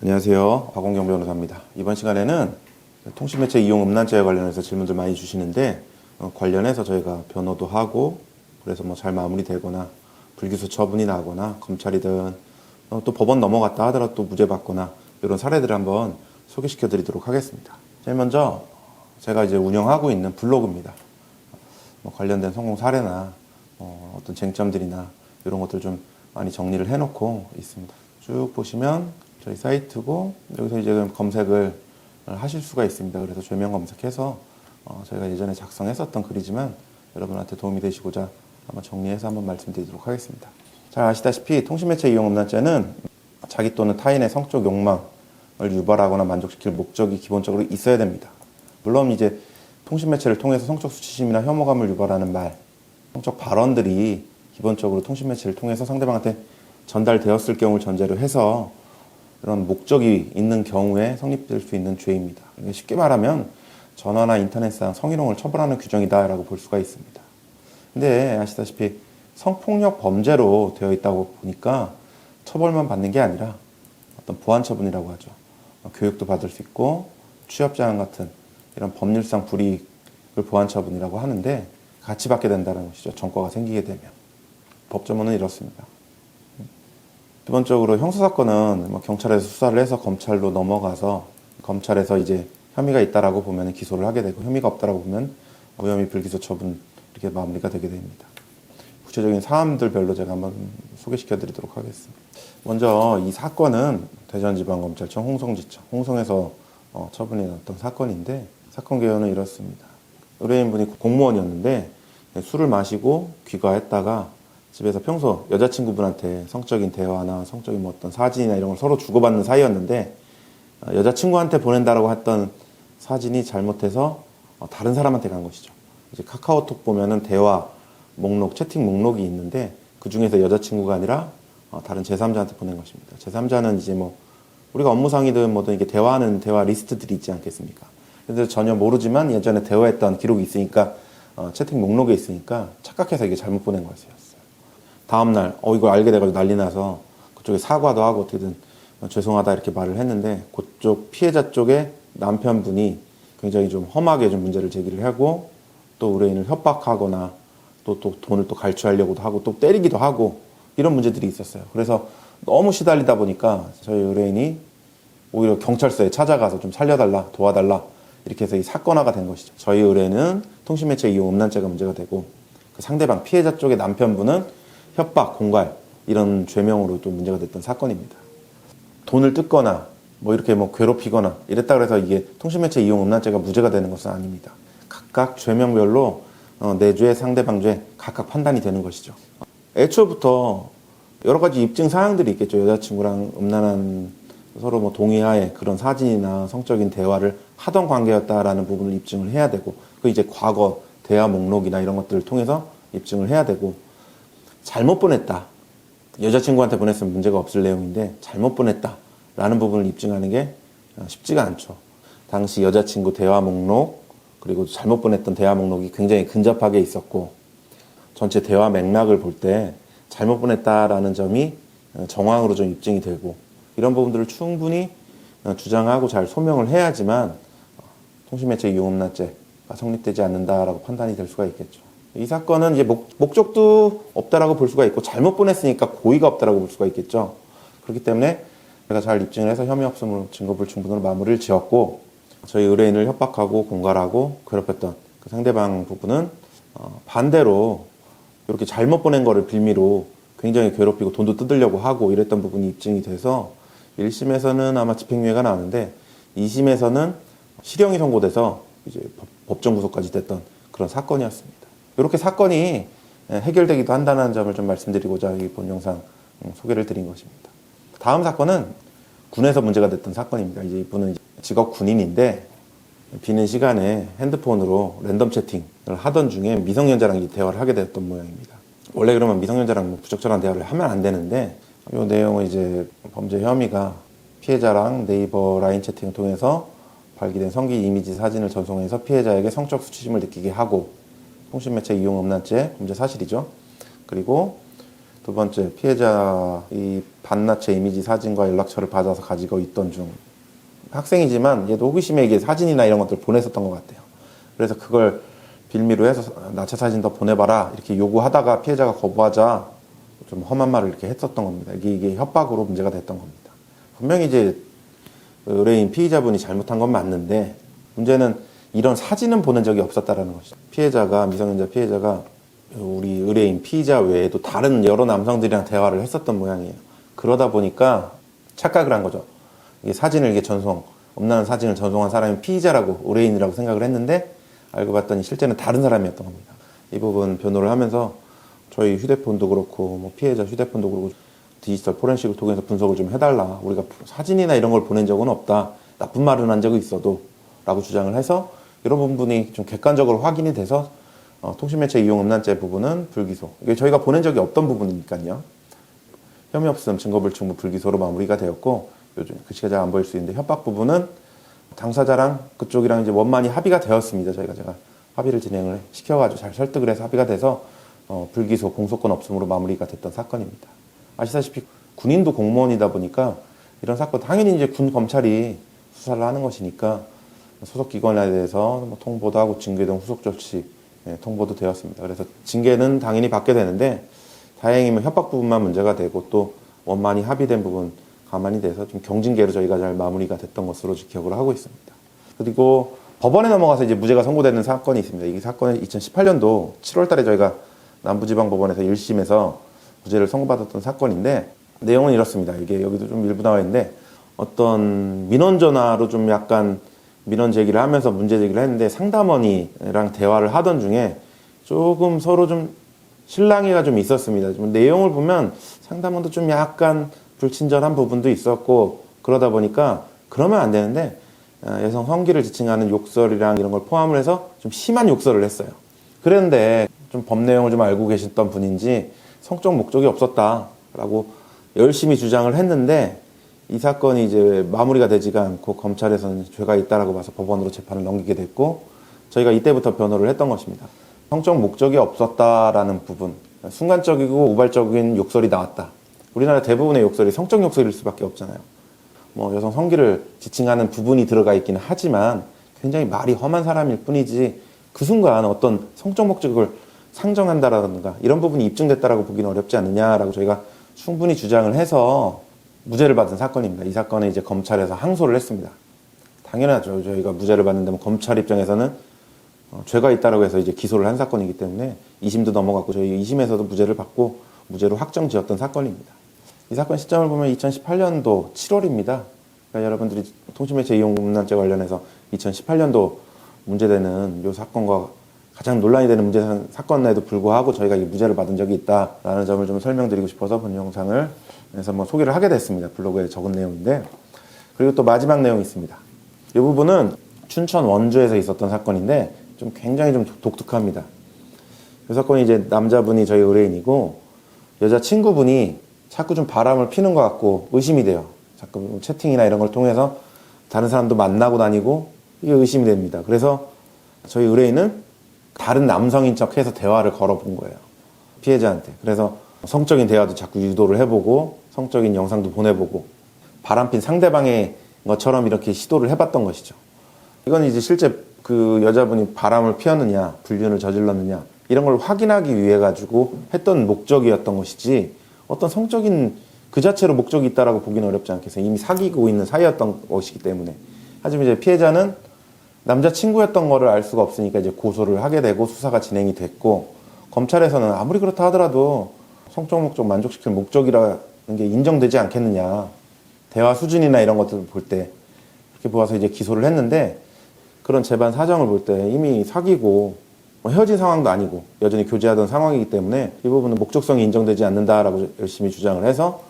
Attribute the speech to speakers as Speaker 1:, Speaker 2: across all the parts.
Speaker 1: 안녕하세요. 박원경 변호사입니다. 이번 시간에는 통신매체 이용 음란죄에 관련해서 질문들 많이 주시는데 관련해서 저희가 변호도 하고 그래서 뭐 잘 마무리되거나 불기소 처분이 나거나 검찰이든 또 법원 넘어갔다 하더라도 또 무죄 받거나 이런 사례들을 한번 소개시켜 드리도록 하겠습니다. 제일 먼저 제가 이제 운영하고 있는 블로그입니다. 관련된 성공 사례나 어떤 쟁점들이나 이런 것들 좀 많이 정리를 해놓고 있습니다. 쭉 보시면 저희 사이트고 여기서 이제 검색을 하실 수가 있습니다. 그래서 죄명 검색해서 저희가 예전에 작성했었던 글이지만 여러분한테 도움이 되시고자 한번 정리해서 한번 말씀드리도록 하겠습니다. 잘 아시다시피 통신매체 이용 음란죄는 자기 또는 타인의 성적 욕망을 유발하거나 만족시킬 목적이 기본적으로 있어야 됩니다. 물론 이제 통신매체를 통해서 성적 수치심이나 혐오감을 유발하는 말, 성적 발언들이 기본적으로 통신매체를 통해서 상대방한테 전달되었을 경우를 전제로 해서 그런 목적이 있는 경우에 성립될 수 있는 죄입니다. 쉽게 말하면 전화나 인터넷상 성희롱을 처벌하는 규정이다라고 볼 수가 있습니다. 근데 아시다시피 성폭력 범죄로 되어 있다고 보니까 처벌만 받는 게 아니라 어떤 보완 처분이라고 하죠. 교육도 받을 수 있고 취업 제한 같은 이런 법률상 불이익을 보완 처분이라고 하는데 같이 받게 된다는 것이죠. 전과가 생기게 되면. 법조문은 이렇습니다. 기본적으로 형사사건은 경찰에서 수사를 해서 검찰로 넘어가서 검찰에서 이제 혐의가 있다라고 보면 기소를 하게 되고 혐의가 없다라고 보면 무혐의 불기소 처분 이렇게 마무리가 되게 됩니다. 구체적인 사안들별로 제가 한번 소개시켜 드리도록 하겠습니다. 먼저 이 사건은 대전지방검찰청 홍성지청, 홍성에서 처분이 났던 사건인데 사건 개요는 이렇습니다. 의뢰인분이 공무원이었는데 술을 마시고 귀가했다가 집에서 평소 여자친구분한테 성적인 대화나 성적인 뭐 어떤 사진이나 이런 걸 서로 주고받는 사이였는데 여자친구한테 보낸다라고 했던 사진이 잘못해서 다른 사람한테 간 것이죠. 이제 카카오톡 보면은 대화 목록, 채팅 목록이 있는데 그 중에서 여자친구가 아니라 다른 제3자한테 보낸 것입니다. 제3자는 이제 뭐 우리가 업무상이든 뭐든 이게 대화하는 대화 리스트들이 있지 않겠습니까? 근데 전혀 모르지만 예전에 대화했던 기록이 있으니까 채팅 목록에 있으니까 착각해서 이게 잘못 보낸 거였어요. 다음날 이걸 알게 돼가지고 난리 나서 그쪽에 사과도 하고 어떻게든 죄송하다 이렇게 말을 했는데 그쪽 피해자 쪽에 남편분이 굉장히 좀 험하게 좀 문제를 제기를 하고 또 의뢰인을 협박하거나 또 돈을 또 갈취하려고도 하고 또 때리기도 하고 이런 문제들이 있었어요. 그래서 너무 시달리다 보니까 저희 의뢰인이 오히려 경찰서에 찾아가서 좀 살려달라, 도와달라 이렇게 해서 이 사건화가 된 것이죠. 저희 의뢰는 통신매체 이용 음란죄가 문제가 되고 그 상대방 피해자 쪽의 남편분은 협박, 공갈 이런 죄명으로 또 문제가 됐던 사건입니다. 돈을 뜯거나 뭐 이렇게 뭐 괴롭히거나 이랬다 그래서 이게 통신매체 이용 음란죄가 무죄가 되는 것은 아닙니다. 각각 죄명별로 내 죄, 상대방 죄 각각 판단이 되는 것이죠. 애초부터 여러 가지 입증 사항들이 있겠죠. 여자친구랑 음란한 서로 뭐 동의하에 그런 사진이나 성적인 대화를 하던 관계였다라는 부분을 입증을 해야 되고 그 이제 과거 대화 목록이나 이런 것들을 통해서 입증을 해야 되고 잘못 보냈다. 여자친구한테 보냈으면 문제가 없을 내용인데 잘못 보냈다라는 부분을 입증하는 게 쉽지가 않죠. 당시 여자친구 대화 목록 그리고 잘못 보냈던 대화 목록이 굉장히 근접하게 있었고 전체 대화 맥락을 볼 때 잘못 보냈다라는 점이 정황으로 좀 입증이 되고 이런 부분들을 충분히 주장하고 잘 소명을 해야지만 통신매체 이용 음란죄가 성립되지 않는다라고 판단이 될 수가 있겠죠. 이 사건은 이제 목적도 없다라고 볼 수가 있고 잘못 보냈으니까 고의가 없다라고 볼 수가 있겠죠. 그렇기 때문에 제가 잘 입증을 해서 혐의 없음으로 증거 불충분으로 마무리를 지었고 저희 의뢰인을 협박하고 공갈하고 괴롭혔던 그 상대방 부분은 반대로 이렇게 잘못 보낸 거를 빌미로 굉장히 괴롭히고 돈도 뜯으려고 하고 이랬던 부분이 입증이 돼서 1심에서는 아마 집행유예가 나왔는데 2심에서는 실형이 선고돼서 이제 법정 구속까지 됐던 그런 사건이었습니다. 이렇게 사건이 해결되기도 한다는 점을 좀 말씀드리고자 이 본 영상 소개를 드린 것입니다. 다음 사건은 군에서 문제가 됐던 사건입니다. 이제 이분은 직업 군인인데 비는 시간에 핸드폰으로 랜덤 채팅을 하던 중에 미성년자랑 대화를 하게 됐던 모양입니다. 원래 그러면 미성년자랑 부적절한 대화를 하면 안 되는데 이 내용은 이제 범죄 혐의가 피해자랑 네이버 라인 채팅을 통해서 발기된 성기 이미지 사진을 전송해서 피해자에게 성적 수치심을 느끼게 하고 통신매체 이용 음란죄 범죄 사실이죠. 그리고 두 번째, 피해자 이 반나체 이미지 사진과 연락처를 받아서 가지고 있던 중 학생이지만 얘도 호기심에 이게 사진이나 이런 것들을 보냈었던 것 같아요. 그래서 그걸 빌미로 해서 나체 사진 더 보내봐라 이렇게 요구하다가 피해자가 거부하자 좀 험한 말을 이렇게 했었던 겁니다. 이게 협박으로 문제가 됐던 겁니다. 분명히 이제 의뢰인 피의자분이 잘못한 건 맞는데 문제는 이런 사진은 보낸 적이 없었다라는 것이죠. 미성년자 피해자가 우리 의뢰인 피의자 외에도 다른 여러 남성들이랑 대화를 했었던 모양이에요. 그러다 보니까 착각을 한 거죠. 이게 사진을 이게 엄나는 사진을 전송한 사람이 피의자라고 의뢰인이라고 생각을 했는데 알고 봤더니 실제는 다른 사람이었던 겁니다. 이 부분 변호를 하면서 저희 휴대폰도 그렇고 뭐 피해자 휴대폰도 그렇고 디지털 포렌식을 통해서 분석을 좀 해달라. 우리가 사진이나 이런 걸 보낸 적은 없다. 나쁜 말은 한 적이 있어도 라고 주장을 해서 이런 부분이 좀 객관적으로 확인이 돼서 통신매체 이용 음란죄 부분은 불기소. 이게 저희가 보낸 적이 없던 부분이니까요. 혐의 없음 증거불충분 불기소로 마무리가 되었고 요즘 글씨가 잘 안 보일 수 있는데 협박 부분은 당사자랑 그쪽이랑 이제 원만히 합의가 되었습니다. 제가 합의를 진행을 시켜가지고 잘 설득을 해서 합의가 돼서 불기소 공소권 없음으로 마무리가 됐던 사건입니다. 아시다시피 군인도 공무원이다 보니까 이런 사건 당연히 이제 군 검찰이 수사를 하는 것이니까 소속 기관에 대해서 뭐 통보도 하고 징계 등 후속 조치 통보도 되었습니다. 그래서 징계는 당연히 받게 되는데 다행히 뭐 협박 부분만 문제가 되고 또 원만히 합의된 부분 가만히 돼서 좀 경징계로 저희가 잘 마무리가 됐던 것으로 기억을 하고 있습니다. 그리고 법원에 넘어가서 이제 무죄가 선고되는 사건이 있습니다. 이 사건은 2018년도 7월 달에 저희가 남부지방법원에서 1심에서 무죄를 선고받았던 사건인데 내용은 이렇습니다. 이게 여기도 좀 일부 나와 있는데 어떤 민원 전화로 좀 약간 민원 제기를 하면서 문제 제기를 했는데 상담원이랑 대화를 하던 중에 조금 서로 좀 실랑이가 좀 있었습니다. 좀 내용을 보면 상담원도 좀 약간 불친절한 부분도 있었고 그러다 보니까 그러면 안 되는데 여성 성기를 지칭하는 욕설이랑 이런 걸 포함을 해서 좀 심한 욕설을 했어요. 그런데 좀 법 내용을 좀 알고 계셨던 분인지 성적 목적이 없었다라고 열심히 주장을 했는데 이 사건이 이제 마무리가 되지가 않고 검찰에서는 죄가 있다라고 봐서 법원으로 재판을 넘기게 됐고 저희가 이때부터 변호를 했던 것입니다. 성적 목적이 없었다라는 부분, 순간적이고 우발적인 욕설이 나왔다. 우리나라 대부분의 욕설이 성적 욕설일 수밖에 없잖아요. 뭐 여성 성기를 지칭하는 부분이 들어가 있기는 하지만 굉장히 말이 험한 사람일 뿐이지 그 순간 어떤 성적 목적을 상정한다라든가 이런 부분이 입증됐다라고 보기는 어렵지 않느냐라고 저희가 충분히 주장을 해서 무죄를 받은 사건입니다. 이 사건에 이제 검찰에서 항소를 했습니다. 당연하죠. 저희가 무죄를 받는데 뭐 검찰 입장에서는 죄가 있다라고 해서 이제 기소를 한 사건이기 때문에 2심도 넘어갔고 저희 2심에서도 무죄를 받고 무죄로 확정지었던 사건입니다. 이 사건 시점을 보면 2018년도 7월입니다. 그러니까 여러분들이 통신매체 이용 음란죄 관련해서 2018년도 문제되는 이 사건과 가장 논란이 되는 문제 사건에도 불구하고 저희가 이 무죄를 받은 적이 있다라는 점을 좀 설명드리고 싶어서 본 영상을 해서 뭐 소개를 하게 됐습니다. 블로그에 적은 내용인데 그리고 또 마지막 내용이 있습니다. 이 부분은 춘천 원주에서 있었던 사건인데 좀 굉장히 좀 독특합니다. 이 사건이 이제 남자분이 저희 의뢰인이고 여자 친구분이 자꾸 좀 바람을 피는 것 같고 의심이 돼요. 자꾸 채팅이나 이런 걸 통해서 다른 사람도 만나고 다니고 이게 의심이 됩니다. 그래서 저희 의뢰인은 다른 남성인 척해서 대화를 걸어본 거예요. 피해자한테. 그래서 성적인 대화도 자꾸 유도를 해보고 성적인 영상도 보내보고 바람핀 상대방의 것처럼 이렇게 시도를 해봤던 것이죠. 이건 이제 실제 그 여자분이 바람을 피웠느냐 불륜을 저질렀느냐 이런 걸 확인하기 위해 가지고 했던 목적이었던 것이지 어떤 성적인 그 자체로 목적이 있다라고 보기는 어렵지 않겠어요. 이미 사귀고 있는 사이였던 것이기 때문에. 하지만 이제 피해자는 남자친구였던 거를 알 수가 없으니까 이제 고소를 하게 되고 수사가 진행이 됐고 검찰에서는 아무리 그렇다 하더라도 성적 목적 만족시킬 목적이라는 게 인정되지 않겠느냐. 대화 수준이나 이런 것들을 볼 때 이렇게 보아서 이제 기소를 했는데 그런 재반 사정을 볼 때 이미 사귀고 뭐 헤어진 상황도 아니고 여전히 교제하던 상황이기 때문에 이 부분은 목적성이 인정되지 않는다라고 열심히 주장을 해서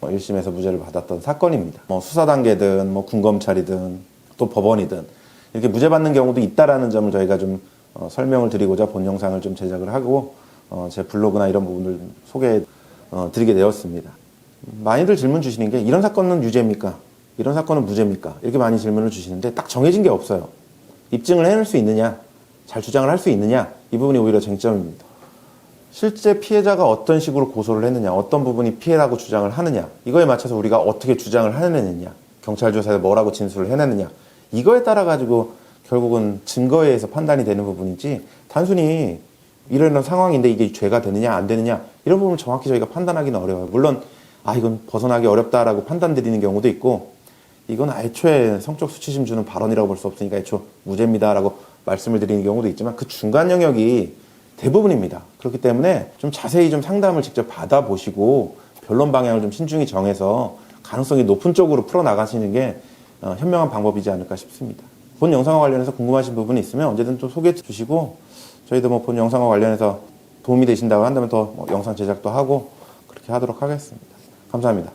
Speaker 1: 1심에서 무죄를 받았던 사건입니다. 뭐 수사 단계든 뭐 군검찰이든 또 법원이든 이렇게 무죄 받는 경우도 있다라는 점을 저희가 좀 설명을 드리고자 본 영상을 좀 제작을 하고 제 블로그나 이런 부분을 소개해 드리게 되었습니다. 많이들 질문 주시는 게 이런 사건은 유죄입니까? 이런 사건은 무죄입니까? 이렇게 많이 질문을 주시는데 딱 정해진 게 없어요. 입증을 해낼 수 있느냐? 잘 주장을 할 수 있느냐? 이 부분이 오히려 쟁점입니다. 실제 피해자가 어떤 식으로 고소를 했느냐, 어떤 부분이 피해라고 주장을 하느냐, 이거에 맞춰서 우리가 어떻게 주장을 해내느냐, 경찰 조사에서 뭐라고 진술을 해내느냐, 이거에 따라 가지고 결국은 증거에 의해서 판단이 되는 부분이지, 단순히 이런 상황인데 이게 죄가 되느냐 안 되느냐 이런 부분을 정확히 저희가 판단하기는 어려워요. 물론 이건 벗어나기 어렵다라고 판단 드리는 경우도 있고, 이건 애초에 성적 수치심 주는 발언이라고 볼 수 없으니까 애초 무죄입니다라고 말씀을 드리는 경우도 있지만, 그 중간 영역이 대부분입니다. 그렇기 때문에 좀 자세히 좀 상담을 직접 받아보시고 변론 방향을 좀 신중히 정해서 가능성이 높은 쪽으로 풀어나가시는 게 현명한 방법이지 않을까 싶습니다. 본 영상과 관련해서 궁금하신 부분이 있으면 언제든 좀 소개해 주시고, 저희도 뭐 본 영상과 관련해서 도움이 되신다고 한다면 더 영상 제작도 하고 그렇게 하도록 하겠습니다. 감사합니다.